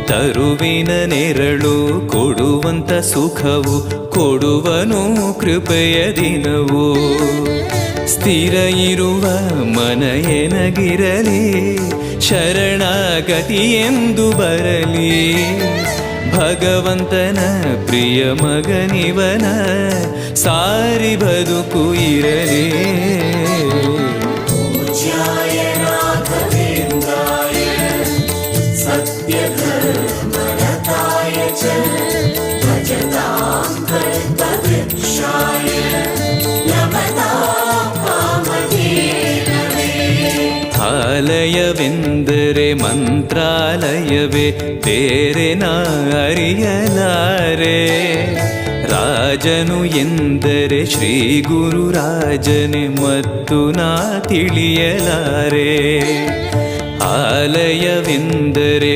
ತರುವಿನ ನೆರಳು ಕೊಡುವಂತ ಸುಖವು ಕೊಡುವನು ಕೃಪೆಯ ದಿನವು. ಸ್ಥಿರ ಇರುವ ಮನ ಎನಗಿರಲಿ ಶರಣಾಗತಿ ಎಂದು ಬರಲಿ. ಭಗವಂತನ ಪ್ರಿಯ ಮಗನಿವನ ಸಾರಿ ಬದುಕು ಇರಲಿ. ಆಲಯವೆಂದರೆ ಮಂತ್ರಾಲಯವೇ ಬೇರೆ ನಾ ಅರಿಯಲಾರೆ. ರಾಜನು ಎಂದರೆ ಶ್ರೀ ಗುರುರಾಜನೇ ಮತ್ತು ನಾ ತಿಳಿಯಲಾರೆ. ಆಲಯವೆಂದರೆ